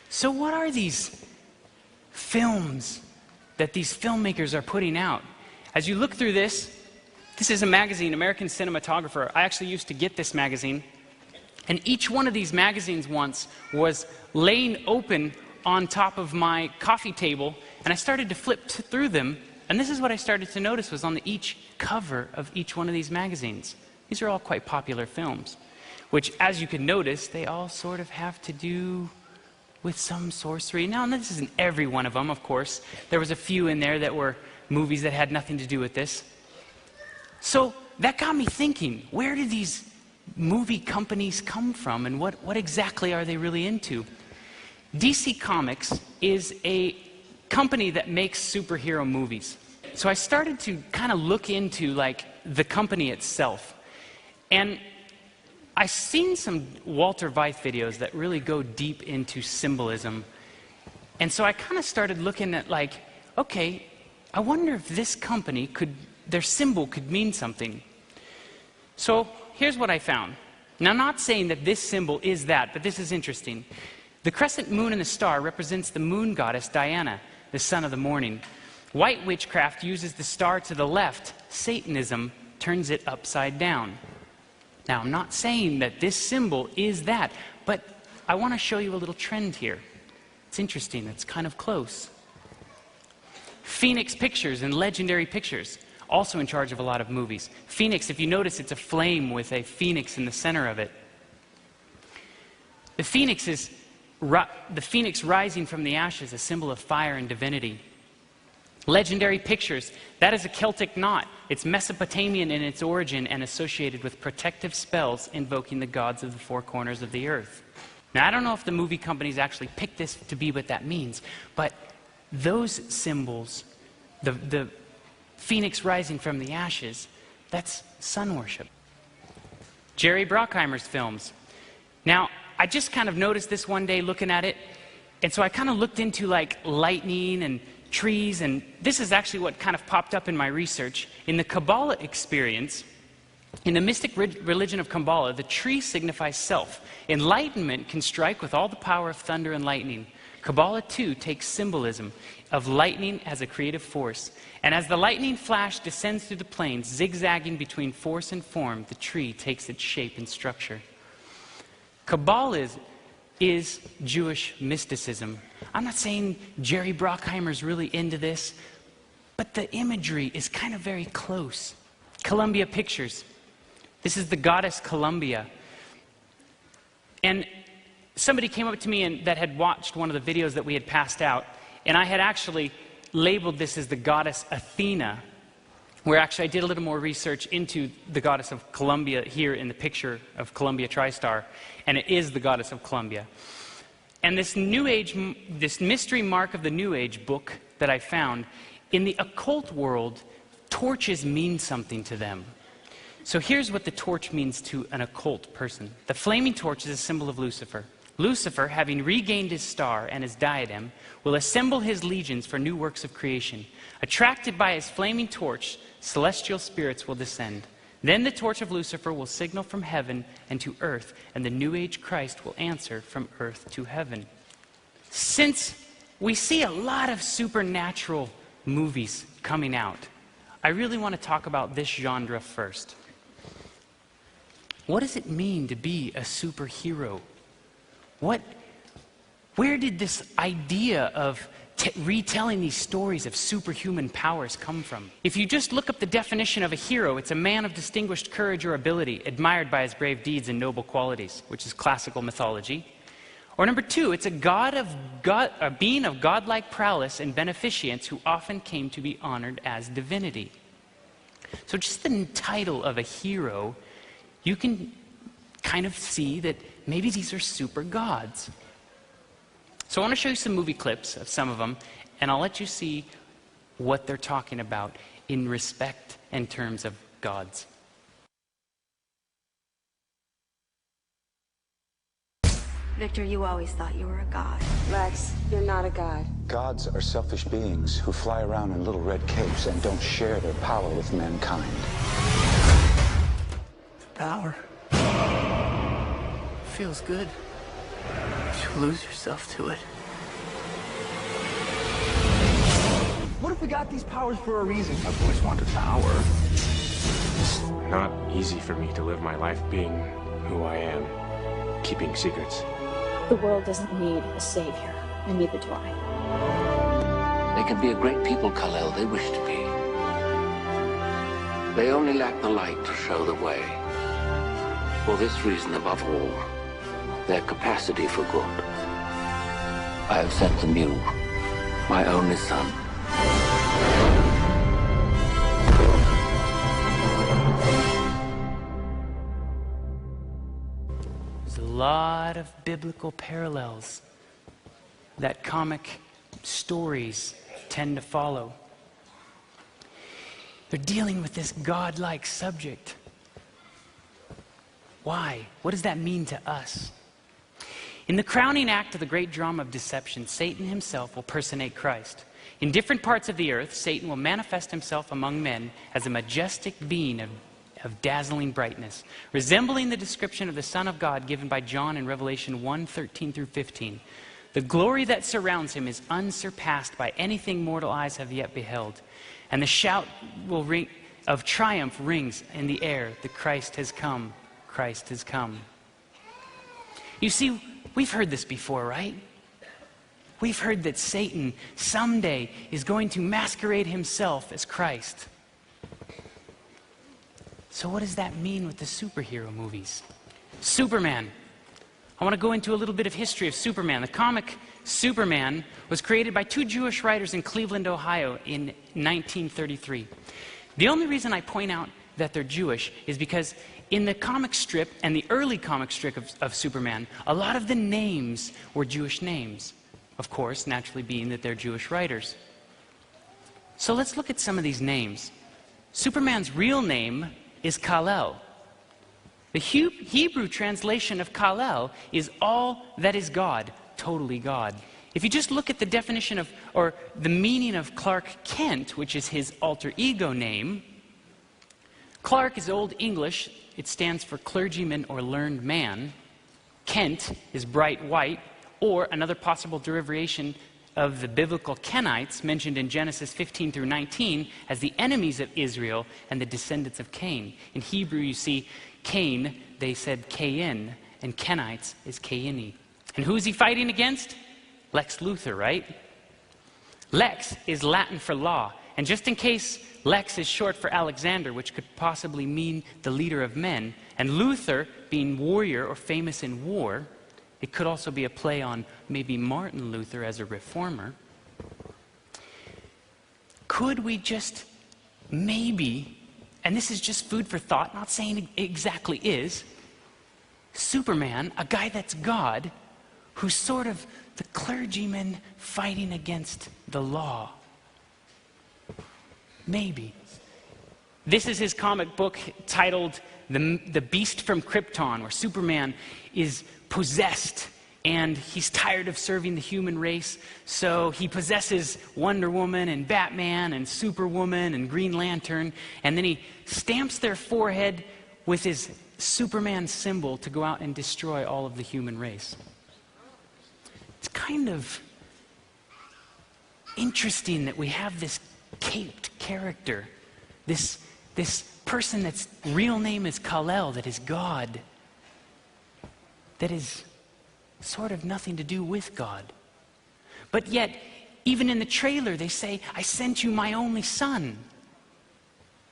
So what are these films that these filmmakers are putting out? As you look through this is a magazine, American Cinematographer. I actually used to get this magazine. And each one of these magazines once was laying open on top of my coffee table, and I started to flip through them, and this is what I started to notice was on each cover of each one of these magazines. These are all quite popular films, which, as you can notice, they all sort of have to do with some sorcery. Now, this isn't every one of them, of course. There was a few in there that were movies that had nothing to do with this. So that got me thinking, where did these movie companies come from, and what exactly are they really into? DC Comics is a company that makes superhero movies. So I started to kind of look into like the company itself. And I've seen some Walter Veith videos that really go deep into symbolism. And so I kind of started looking at like, okay, I wonder if this company their symbol could mean something. So here's what I found. Now, I'm not saying that this symbol is that, but this is interesting. The crescent moon and the star represents the moon goddess Diana, the sun of the morning. White witchcraft uses the star to the left. Satanism turns it upside down. Now, I'm not saying that this symbol is that, but I want to show you a little trend here. It's interesting. It's kind of close. Phoenix Pictures and Legendary Pictures, also in charge of a lot of movies. Phoenix, if you notice, it's a flame with a phoenix in the center of it. The phoenix rising from the ashes, a symbol of fire and divinity. Legendary Pictures, that is a Celtic knot. It's Mesopotamian in its origin and associated with protective spells invoking the gods of the four corners of the earth. Now, I don't know if the movie companies actually picked this to be what that means, but those symbols, the phoenix rising from the ashes, that's sun worship. Jerry Bruckheimer's films. Now, I just kind of noticed this one day looking at it, and so I kind of looked into like lightning and trees, and this is actually what kind of popped up in my research. In the Kabbalah experience, in the mystic religion of Kabbalah, the tree signifies self. Enlightenment can strike with all the power of thunder and lightning. Kabbalah, too, takes symbolism of lightning as a creative force. And as the lightning flash descends through the plains, zigzagging between force and form, the tree takes its shape and structure. Kabbalah is Jewish mysticism. I'm not saying Jerry Bruckheimer's really into this, but the imagery is kind of very close. Columbia Pictures. This is the goddess Columbia. And somebody came up to me that had watched one of the videos that we had passed out, and I had actually labeled this as the goddess Athena, where actually I did a little more research into the goddess of Columbia here in the picture of Columbia TriStar, and it is the goddess of Columbia. And this New Age, this mystery mark of the New Age book that I found, in the occult world, torches mean something to them. So here's what the torch means to an occult person. The flaming torch is a symbol of Lucifer. Lucifer, having regained his star and his diadem, will assemble his legions for new works of creation. Attracted by his flaming torch, celestial spirits will descend. Then the torch of Lucifer will signal from heaven and to earth, and the New Age Christ will answer from earth to heaven. Since we see a lot of supernatural movies coming out, I really want to talk about this genre first. What does it mean to be a superhero? Where did this idea of retelling these stories of superhuman powers come from? If you just look up the definition of a hero, it's a man of distinguished courage or ability, admired by his brave deeds and noble qualities, which is classical mythology. Or number two, it's a being of godlike prowess and beneficence who often came to be honored as divinity. So just the title of a hero, you can kind of see that maybe these are super gods. So I want to show you some movie clips of some of them, and I'll let you see what they're talking about in respect and terms of gods. Victor, you always thought you were a god. Lex, you're not a god. Gods are selfish beings who fly around in little red capes and don't share their power with mankind. Power feels good. You lose yourself to it. What if we got these powers for a reason? I've always wanted power. It's not easy for me to live my life being who I am, keeping secrets. The world doesn't need a savior, and neither do I. They can be a great people, Kal-El. They wish to be. They only lack the light to show the way. For this reason, above all, their capacity for good. I have sent them you, my only son. There's a lot of biblical parallels that comic stories tend to follow. They're dealing with this godlike subject. Why? What does that mean to us? In the crowning act of the great drama of deception, Satan himself will personate Christ. In different parts of the earth, Satan will manifest himself among men as a majestic being of dazzling brightness, resembling the description of the Son of God given by John in Revelation 1:13 through 15. The glory that surrounds him is unsurpassed by anything mortal eyes have yet beheld. And the shout will ring of triumph rings in the air, the Christ has come, Christ has come. You see, we've heard this before, right? We've heard that Satan someday is going to masquerade himself as Christ. So what does that mean with the superhero movies? Superman. I want to go into a little bit of history of Superman. The comic Superman was created by two Jewish writers in Cleveland, Ohio in 1933. The only reason I point out that they're Jewish is because in the comic strip and the early comic strip of Superman, a lot of the names were Jewish names. Of course, naturally being that they're Jewish writers. So let's look at some of these names. Superman's real name is Kal-El. The Hebrew translation of Kal-El is all that is God, totally God. If you just look at the definition of, or the meaning of Clark Kent, which is his alter ego name, Clark is Old English. It stands for clergyman or learned man. Kent is bright white, or another possible derivation of the biblical Kenites mentioned in Genesis 15 through 19 as the enemies of Israel and the descendants of Cain. In Hebrew, you see Cain, they said Cain, and Kenites is Caini. And who is he fighting against? Lex Luthor, right? Lex is Latin for law. And just in case Lex is short for Alexander, which could possibly mean the leader of men, and Luther being warrior or famous in war, it could also be a play on maybe Martin Luther as a reformer. Could we just maybe, and this is just food for thought, not saying it exactly is, Superman, a guy that's God, who's sort of the clergyman fighting against the law. Maybe. This is his comic book titled The Beast from Krypton, where Superman is possessed and he's tired of serving the human race, so he possesses Wonder Woman and Batman and Superwoman and Green Lantern, and then he stamps their forehead with his Superman symbol to go out and destroy all of the human race. It's kind of interesting that we have this caped character, this person that's real name is Kal-El, that is God, that is sort of nothing to do with God. But yet, even in the trailer, they say, I sent you my only son,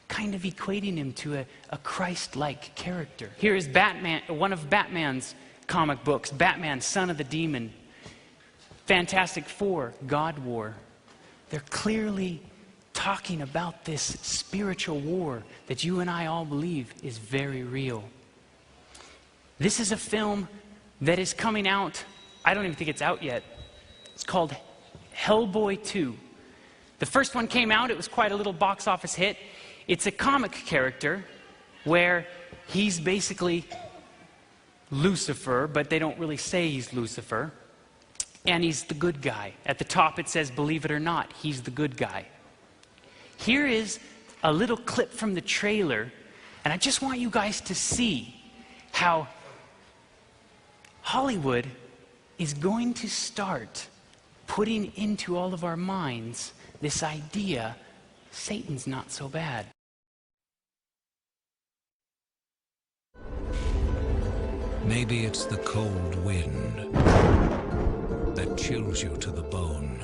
kind of equating him to a Christ-like character. Here is Batman, one of Batman's comic books, Batman, Son of the Demon. Fantastic Four, God War. They're clearly talking about this spiritual war that you and I all believe is very real. This is a film that is coming out, I don't even think it's out yet. It's called Hellboy 2. The first one came out, it was quite a little box office hit. It's a comic character where he's basically Lucifer, but they don't really say he's Lucifer. And he's the good guy. At the top it says, believe it or not, he's the good guy. Here is a little clip from the trailer, and I just want you guys to see how Hollywood is going to start putting into all of our minds this idea, Satan's not so bad. Maybe it's the cold wind that chills you to the bone,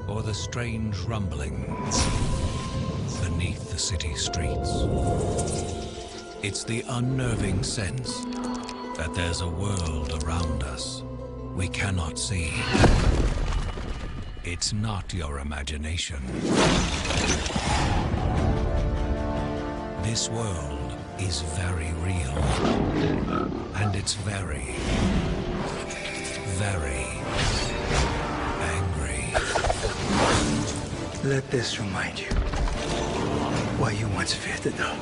or the strange rumblings beneath the city streets. It's the unnerving sense that there's a world around us we cannot see. It's not your imagination. This world is very real, and it's very, very angry. Let this remind you why you once feared the dark.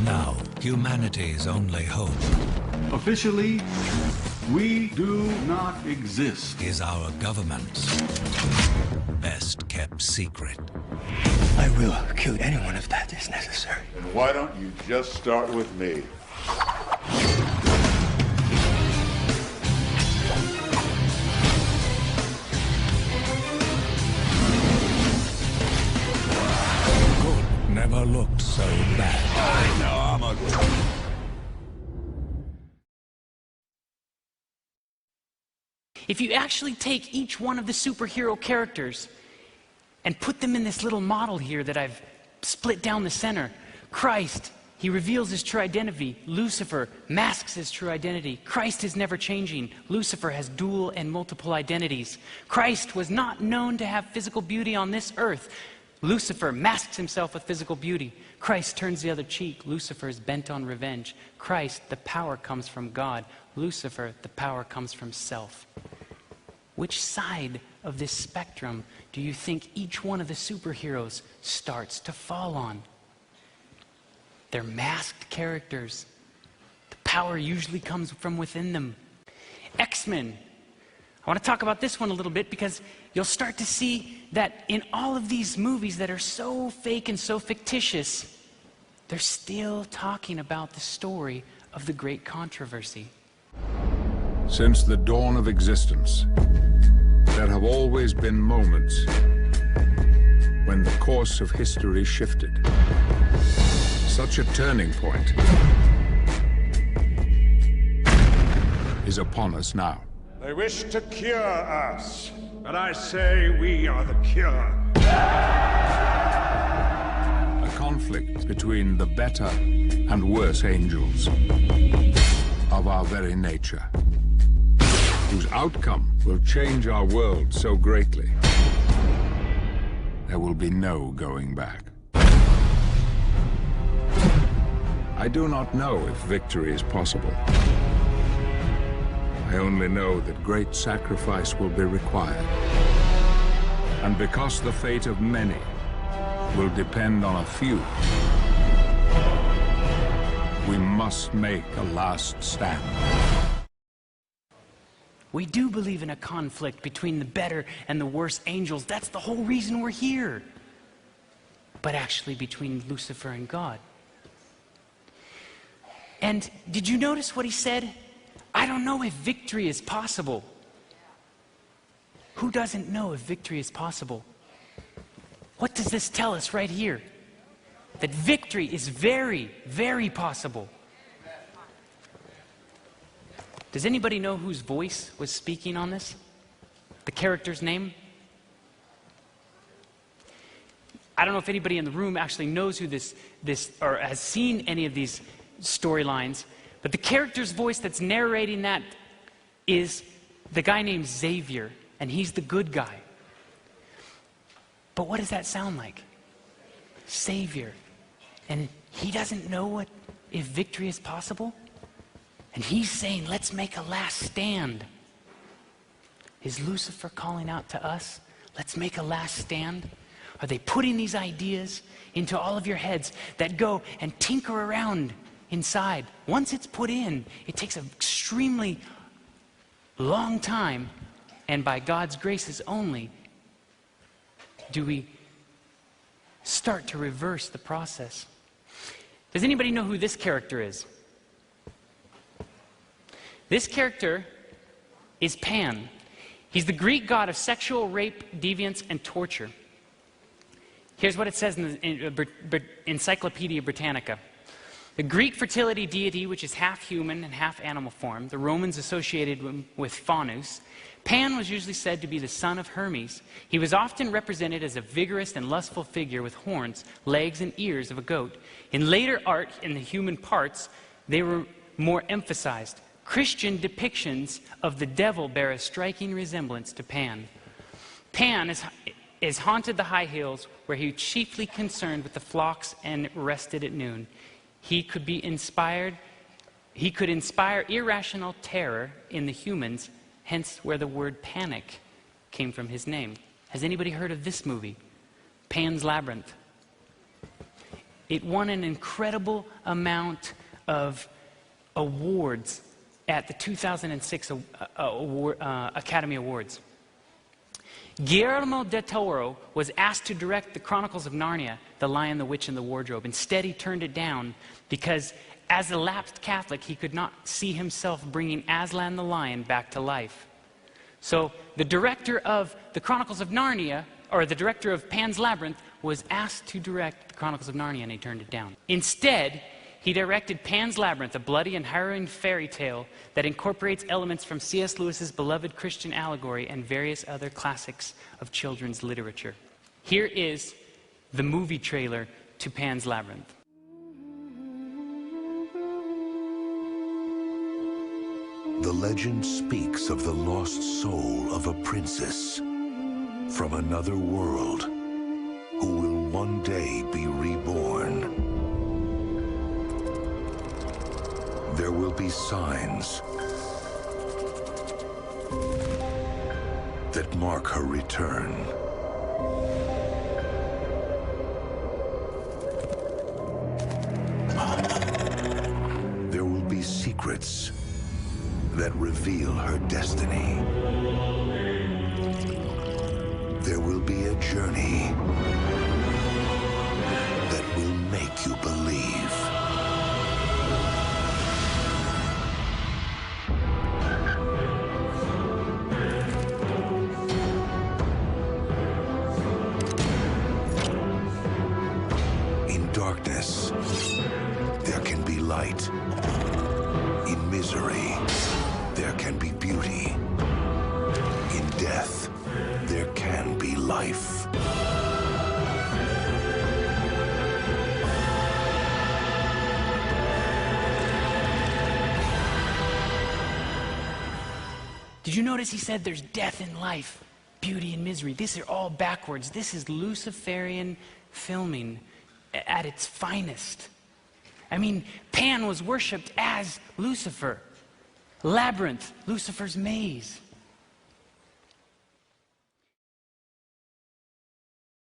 Now, humanity's only hope Officially, we do not exist. is our government's best kept secret. I will kill anyone if that is necessary. And why don't you just start with me? Good never looked so bad. I know I'm ugly. If you actually take each one of the superhero characters and put them in this little model here that I've split down the center, Christ, he reveals his true identity. Lucifer masks his true identity. Christ is never changing. Lucifer has dual and multiple identities. Christ was not known to have physical beauty on this earth. Lucifer masks himself with physical beauty. Christ turns the other cheek. Lucifer is bent on revenge. Christ, the power comes from God. Lucifer, the power comes from self. Which side of this spectrum do you think each one of the superheroes starts to fall on? They're masked characters. The power usually comes from within them. X-Men. I want to talk about this one a little bit because you'll start to see that in all of these movies that are so fake and so fictitious, they're still talking about the story of the great controversy. Since the dawn of existence, there have always been moments when the course of history shifted. Such a turning point is upon us now. They wish to cure us, but I say we are the cure. A conflict between the better and worse angels of our very nature, whose outcome will change our world so greatly, there will be no going back. I do not know if victory is possible. I only know that great sacrifice will be required. And because the fate of many will depend on a few, we must make a last stand. We do believe in a conflict between the better and the worse angels. That's the whole reason we're here. But actually between Lucifer and God. And did you notice what he said? I don't know if victory is possible. Who doesn't know if victory is possible? What does this tell us right here? That victory is very, very possible. Does anybody know whose voice was speaking on this? The character's name? I don't know if anybody in the room actually knows who this or has seen any of these storylines, but the character's voice that's narrating that is the guy named Xavier, and he's the good guy. But what does that sound like? Savior. And he doesn't know if victory is possible? And he's saying, let's make a last stand. Is Lucifer calling out to us? Let's make a last stand? Are they putting these ideas into all of your heads that go and tinker around inside? Once it's put in, it takes an extremely long time, and by God's graces only do we start to reverse the process. Does anybody know who this character is? This character is Pan. He's the Greek god of sexual rape, deviance, and torture. Here's what it says in the Encyclopedia Britannica. The Greek fertility deity, which is half human and half animal form, the Romans associated him with Faunus. Pan was usually said to be the son of Hermes. He was often represented as a vigorous and lustful figure with horns, legs, and ears of a goat. In later art, in the human parts, they were more emphasized. Christian depictions of the devil bear a striking resemblance to Pan. Pan is haunted the high hills, where he was chiefly concerned with the flocks and rested at noon. He could inspire irrational terror in the humans, hence where the word panic came from his name. Has anybody heard of this movie, Pan's Labyrinth? It won an incredible amount of awards at the 2006 Academy Awards. Guillermo del Toro was asked to direct The Chronicles of Narnia, The Lion, the Witch, and the Wardrobe. Instead, he turned it down because, as a lapsed Catholic, he could not see himself bringing Aslan the lion back to life. So the director of The Chronicles of Narnia, or the director of Pan's Labyrinth, was asked to direct The Chronicles of Narnia, and he turned it down. Instead, he directed Pan's Labyrinth, a bloody and harrowing fairy tale that incorporates elements from C.S. Lewis's beloved Christian allegory and various other classics of children's literature. Here is the movie trailer to Pan's Labyrinth. The legend speaks of the lost soul of a princess from another world who will one day be reborn. There will be signs that mark her return. There will be secrets that reveal her destiny. There will be a journey that will make you believe. Darkness, there can be light. In misery, there can be beauty. In death, there can be life. Did you notice he said there's death in life, beauty and misery? These are all backwards. This is Luciferian filming at its finest. I mean, Pan was worshipped as Lucifer. Labyrinth, Lucifer's maze.